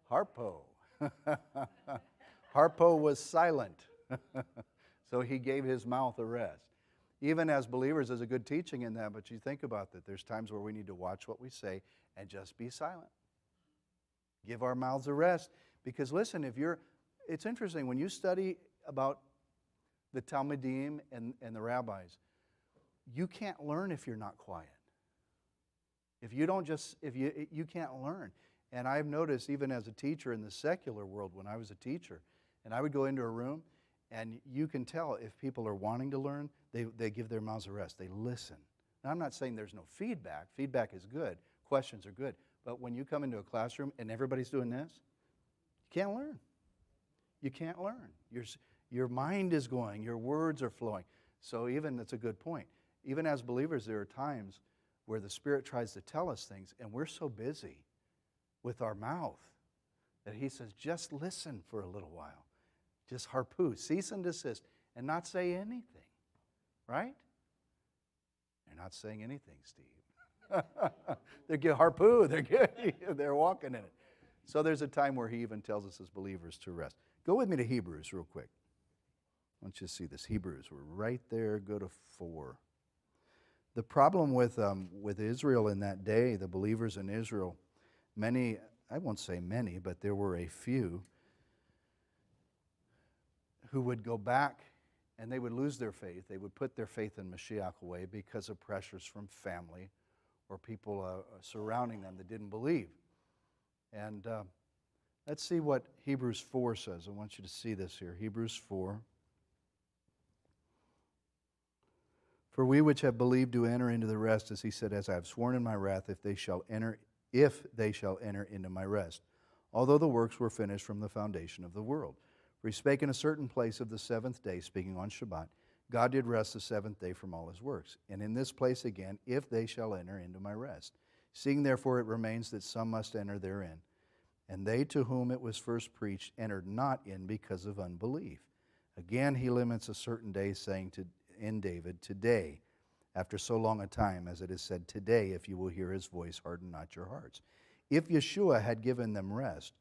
Harpo. Harpo was silent. So he gave his mouth a rest. Even as believers, there's a good teaching in that, but you think about that. There's times where we need to watch what we say and just be silent. Give our mouths a rest. Because listen, it's interesting, when you study about the Talmudim and the rabbis, You can't learn if you're not quiet. If you don't just, if you can't learn. And I've noticed even as a teacher in the secular world, when I was a teacher, and I would go into a room, and you can tell if people are wanting to learn, they give their mouths a rest. They listen. Now, I'm not saying there's no feedback. Feedback is good. Questions are good. But when you come into a classroom and everybody's doing this, you can't learn. You can't learn. Your mind is going. Your words are flowing. So even, that's a good point. Even as believers, there are times where the Spirit tries to tell us things, and we're so busy with our mouth that He says, just listen for a little while. Just harpoo, cease and desist, and not say anything. Right? They're not saying anything, Steve. They're getting harpoo. They're walking in it. So there's a time where He even tells us as believers to rest. Go with me to Hebrews real quick. I want you to see this. Hebrews, we're right there. Go to 4. The problem with Israel in that day, the believers in Israel, many, I won't say many, but there were a few who would go back and they would lose their faith. They would put their faith in Mashiach away because of pressures from family or people surrounding them that didn't believe. And let's see what Hebrews 4 says. I want you to see this here. Hebrews 4. For we which have believed do enter into the rest, as he said, as I have sworn in my wrath, if they shall enter into my rest. Although the works were finished from the foundation of the world. For he spake in a certain place of the seventh day, speaking on Shabbat, God did rest the seventh day from all his works. And in this place again, if they shall enter into my rest. Seeing therefore it remains that some must enter therein. And they to whom it was first preached entered not in because of unbelief. Again he limits a certain day, saying in David, today, after so long a time, as it is said, today, if you will hear his voice, harden not your hearts. If Yeshua had given them rest,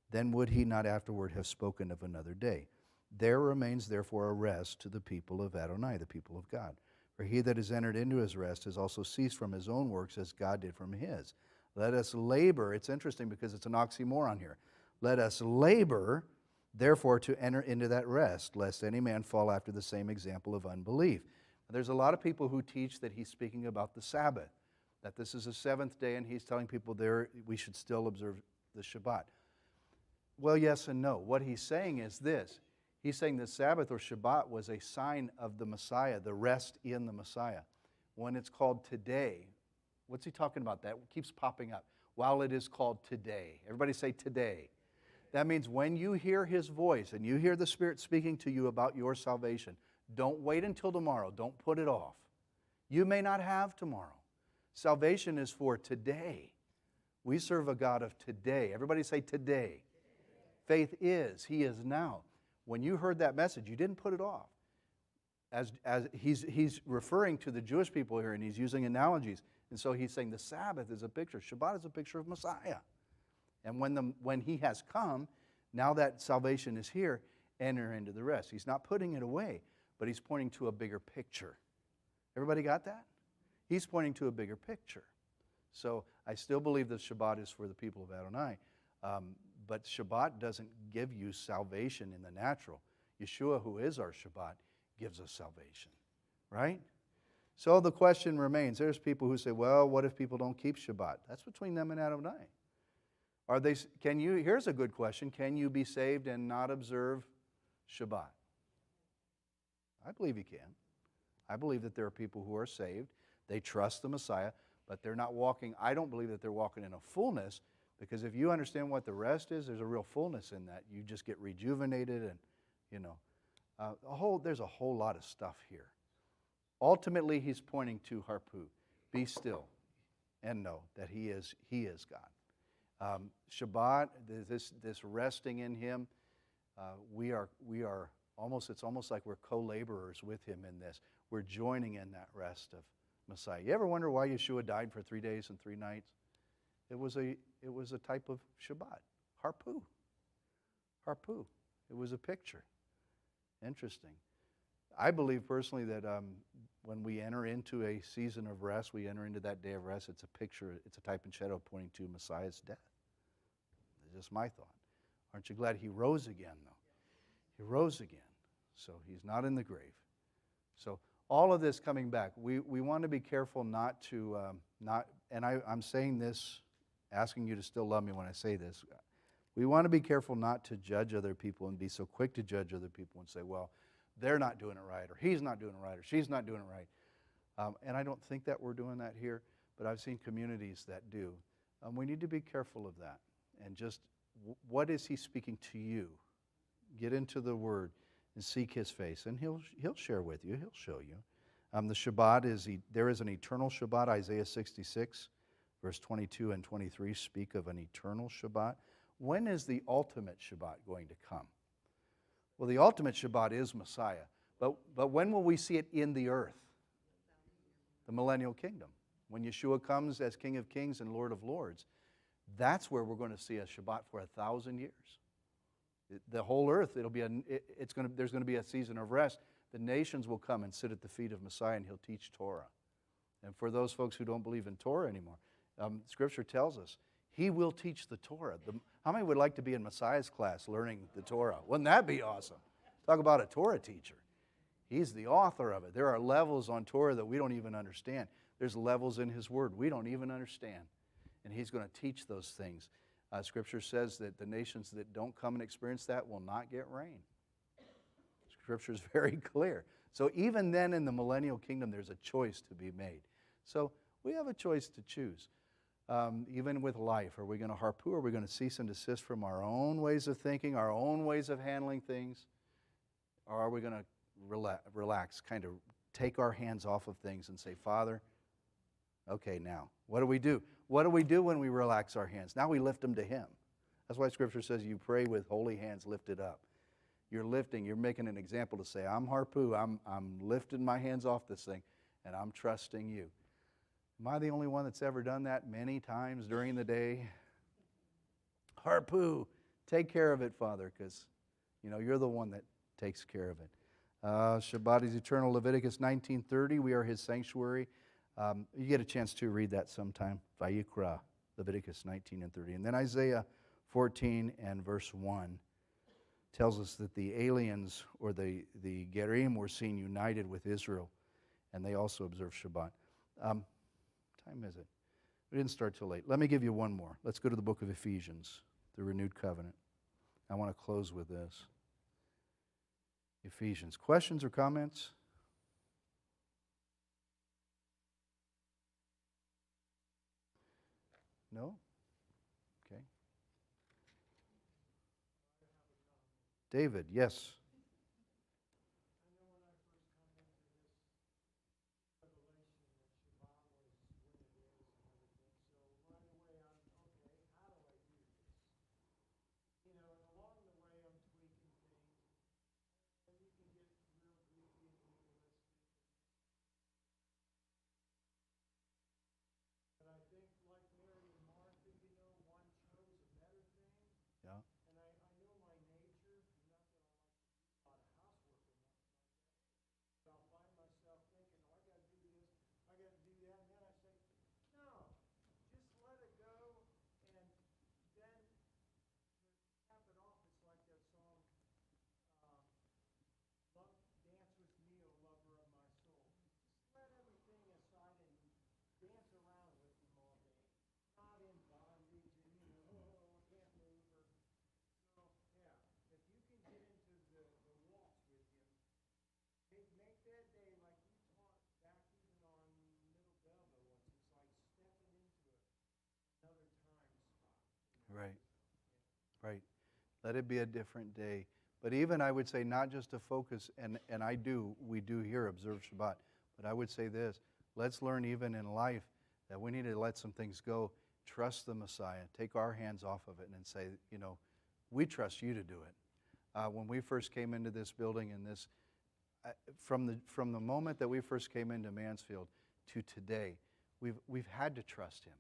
then would he not afterward have spoken of another day? There remains therefore a rest to the people of Adonai, the people of God. For he that is entered into his rest has also ceased from his own works as God did from his. Let us labor, it's interesting because it's an oxymoron here. Let us labor, therefore, to enter into that rest, lest any man fall after the same example of unbelief. There's a lot of people who teach that he's speaking about the Sabbath, that this is the seventh day and he's telling people there we should still observe the Shabbat. Well, yes and no. What he's saying is this. He's saying the Sabbath or Shabbat was a sign of the Messiah, the rest in the Messiah. When it's called today, what's he talking about? That keeps popping up. While it is called today. Everybody say today. That means when you hear his voice and you hear the Spirit speaking to you about your salvation, don't wait until tomorrow. Don't put it off. You may not have tomorrow. Salvation is for today. We serve a God of today. Everybody say today. Faith is, he is now. When you heard that message, you didn't put it off. As he's referring to the Jewish people here, and he's using analogies. And so he's saying the Sabbath is a picture. Shabbat is a picture of Messiah. And when he has come, now that salvation is here, enter into the rest. He's not putting it away, but he's pointing to a bigger picture. Everybody got that? He's pointing to a bigger picture. So I still believe that Shabbat is for the people of Adonai. But Shabbat doesn't give you salvation in the natural. Yeshua, who is our Shabbat, gives us salvation. Right? So the question remains. There's people who say, well, what if people don't keep Shabbat? That's between them and Adonai. Here's a good question. Can you be saved and not observe Shabbat? I believe you can. I believe that there are people who are saved. They trust the Messiah, but they're not walking. I don't believe that they're walking in a fullness, because if you understand what the rest is, there's a real fullness in that. You just get rejuvenated and, there's a whole lot of stuff here. Ultimately, he's pointing to Harpu. Be still and know that he is God. Shabbat, this resting in him, we are it's almost like we're co-laborers with him in this. We're joining in that rest of Messiah. You ever wonder why Yeshua died for 3 days and 3 nights? It was a type of Shabbat. Harpu. Harpu. It was a picture. Interesting. I believe personally that when we enter into a season of rest, we enter into that day of rest, it's a picture, it's a type and shadow pointing to Messiah's death. That's just my thought. Aren't you glad he rose again, though? He rose again. So he's not in the grave. So all of this coming back, we want to be careful not to, and I'm saying this, asking you to still love me when I say this. We want to be careful not to judge other people and be so quick to judge other people and say, well, they're not doing it right, or he's not doing it right, or she's not doing it right. And I don't think that we're doing that here, but I've seen communities that do. We need to be careful of that. And just, what is he speaking to you? Get into the Word and seek his face, and he'll share with you. He'll show you. The Shabbat there is an eternal Shabbat. Isaiah 66, verse 22 and 23 speak of an eternal Shabbat. When is the ultimate Shabbat going to come? Well, the ultimate Shabbat is Messiah. But when will we see it in the earth? The millennial kingdom. When Yeshua comes as King of Kings and Lord of Lords, that's where we're going to see a Shabbat for 1,000 years. The whole earth, there's going to be a season of rest. The nations will come and sit at the feet of Messiah, and he'll teach Torah. And for those folks who don't believe in Torah anymore, Scripture tells us he will teach the Torah. How many would like to be in Messiah's class learning the Torah? Wouldn't that be awesome? Talk about a Torah teacher. He's the author of it. There are levels on Torah that we don't even understand. There's levels in his word we don't even understand. And he's going to teach those things. Scripture says that the nations that don't come and experience that will not get rain. Scripture is very clear. So even then in the millennial kingdom, there's a choice to be made. So we have a choice to choose. Even with life, are we going to harpoo? Are we going to cease and desist from our own ways of thinking, our own ways of handling things? Or are we going to relax, kind of take our hands off of things and say, Father, okay, now, what do we do? What do we do when we relax our hands? Now we lift them to him. That's why Scripture says you pray with holy hands lifted up. You're lifting, you're making an example to say, I'm harpoo, I'm lifting my hands off this thing, and I'm trusting you. Am I the only one that's ever done that many times during the day? Harpoo, take care of it, Father, because you're the one that takes care of it. Shabbat is eternal. Leviticus 19:30, we are his sanctuary. You get a chance to read that sometime. Vayikra, Leviticus 19 and 30. And then Isaiah 14 and verse 1 tells us that the aliens, or the Gerim, were seen united with Israel, and they also observe Shabbat. Time is it? We didn't start till late. Let me give you one more. Let's go to the book of Ephesians, the renewed covenant. I want to close with this. Ephesians. Questions or comments? No? Okay. David, yes. Right. Right. Let it be a different day. But even I would say not just to focus, and we do here observe Shabbat, but I would say this, let's learn even in life that we need to let some things go, trust the Messiah, take our hands off of it and say, we trust you to do it. When we first came into this building and this, from the moment that we first came into Mansfield to today, we've had to trust him.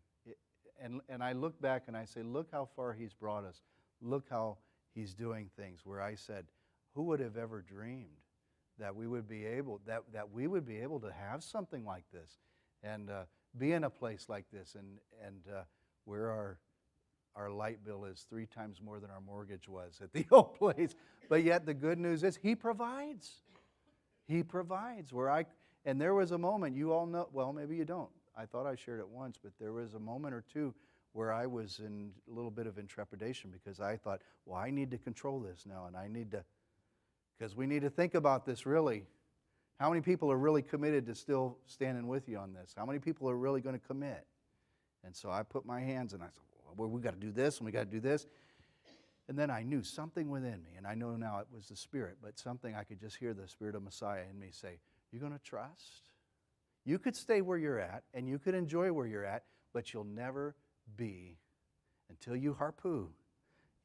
And I look back and I say, look how far he's brought us. Look how he's doing things where I said, who would have ever dreamed that we would be able to have something like this and be in a place like this and where our light bill is 3 times more than our mortgage was at the old place. But yet the good news is he provides. He provides. And there was a moment, you all know, well, maybe you don't. I thought I shared it once, but there was a moment or two where I was in a little bit of intrepidation because I thought, well, I need to control this now, and I need to, because we need to think about this really. How many people are really committed to still standing with you on this? How many people are really going to commit? And so I put my hands and I said, well, we got to do this and we got to do this. And then I knew something within me, and I know now it was the Spirit, but something I could just hear the Spirit of Messiah in me say, you're going to trust? You could stay where you're at, and you could enjoy where you're at, but you'll never be, until you harpoo,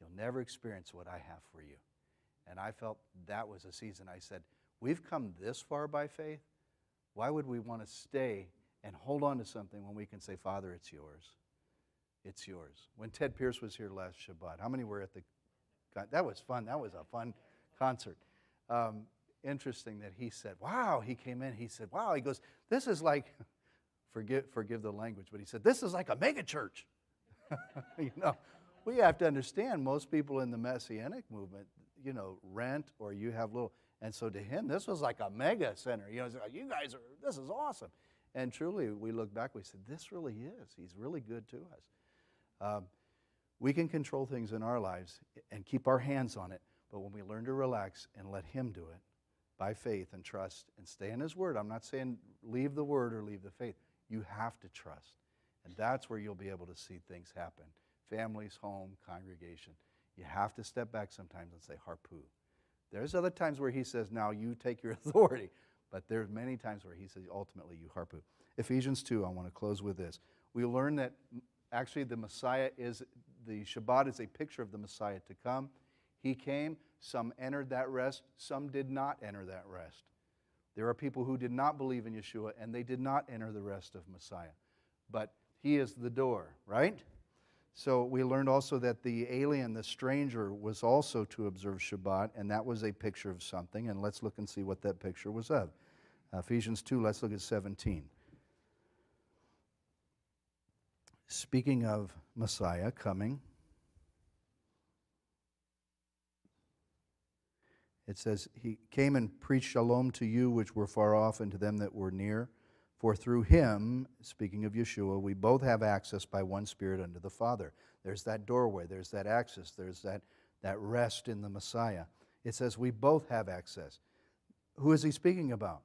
you'll never experience what I have for you. And I felt that was a season. I said, we've come this far by faith. Why would we want to stay and hold on to something when we can say, Father, it's yours. It's yours. When Ted Pierce was here last Shabbat, how many were at the, that was fun. That was a fun concert. Interesting that he said, wow, he came in, he said, wow, he goes, this is like, forgive the language, but he said, this is like a mega church. You know, we have to understand most people in the Messianic movement, you know, rent or you have little, and so to him, this was like a mega center. You know, like, you guys are, this is awesome. And truly, we look back, we said, this really is. He's really good to us. We can control things in our lives and keep our hands on it, but when we learn to relax and let Him do it by faith and trust and stay in His Word, I'm not saying leave the Word or leave the faith. You have to trust. And that's where you'll be able to see things happen. Families, home, congregation. You have to step back sometimes and say, harpoo. There's other times where He says, now you take your authority. But there's many times where He says, ultimately, you harpoo. Ephesians 2, I want to close with this. We learn that actually the Messiah is, the Shabbat is a picture of the Messiah to come. He came, some entered that rest, some did not enter that rest. There are people who did not believe in Yeshua, and they did not enter the rest of Messiah. But He is the door, right? So we learned also that the alien, the stranger, was also to observe Shabbat, and that was a picture of something. And let's look and see what that picture was of. Ephesians 2, let's look at 17. Speaking of Messiah coming, it says, He came and preached shalom to you which were far off and to them that were near. For through Him, speaking of Yeshua, we both have access by one Spirit unto the Father. There's that doorway, there's that access, there's that rest in the Messiah. It says we both have access. Who is He speaking about?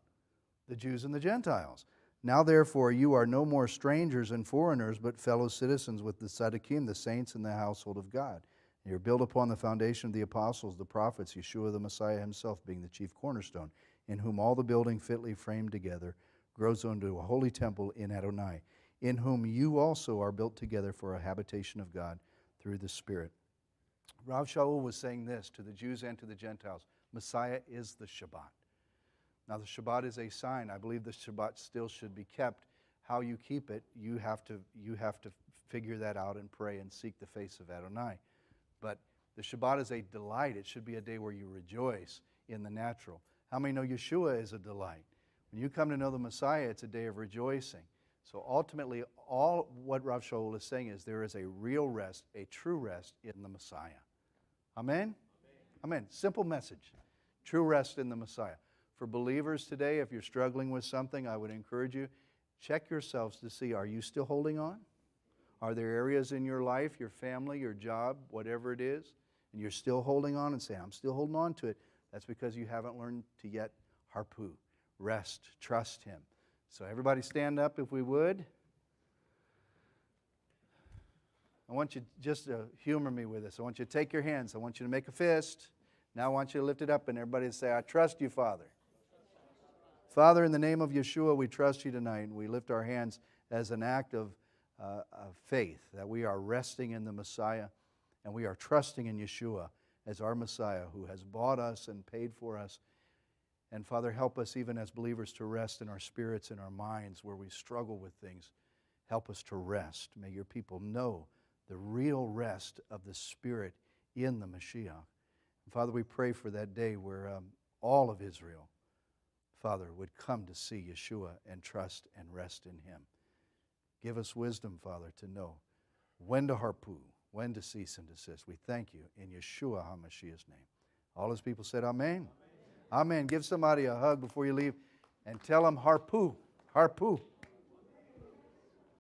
The Jews and the Gentiles. Now therefore you are no more strangers and foreigners, but fellow citizens with the Tzaddikim, the saints in the household of God. You're built upon the foundation of the apostles, the prophets, Yeshua the Messiah Himself being the chief cornerstone, in whom all the building fitly framed together grows unto a holy temple in Adonai, in whom you also are built together for a habitation of God through the Spirit. Rav Shaul was saying this to the Jews and to the Gentiles. Messiah is the Shabbat. Now the Shabbat is a sign. I believe the Shabbat still should be kept. How you keep it, you have to figure that out and pray and seek the face of Adonai. But the Shabbat is a delight. It should be a day where you rejoice in the natural. How many know Yeshua is a delight? When you come to know the Messiah, it's a day of rejoicing. So ultimately, all what Rav Shaul is saying is there is a real rest, a true rest in the Messiah. Amen? Amen. Simple message. True rest in the Messiah. For believers today, if you're struggling with something, I would encourage you, check yourselves to see, are you still holding on? Are there areas in your life, your family, your job, whatever it is, and you're still holding on and say, I'm still holding on to it? That's because you haven't learned to yet harpoo. Rest, trust Him. So everybody stand up if we would. I want you just to humor me with this. I want you to take your hands. I want you to make a fist. Now I want you to lift it up and everybody say, I trust you, Father. Father, in the name of Yeshua, we trust you tonight. And we lift our hands as an act of faith, that we are resting in the Messiah and we are trusting in Yeshua as our Messiah who has bought us and paid for us. And Father, help us even as believers to rest in our spirits and our minds where we struggle with things. Help us to rest. May your people know the real rest of the Spirit in the Mashiach. And Father, we pray for that day where all of Israel, Father, would come to see Yeshua and trust and rest in Him. Give us wisdom, Father, to know when to harpoo, when to cease and desist. We thank you in Yeshua HaMashiach's name. All His people said amen. Amen. Give somebody a hug before you leave. And tell them harpoo, harpoo.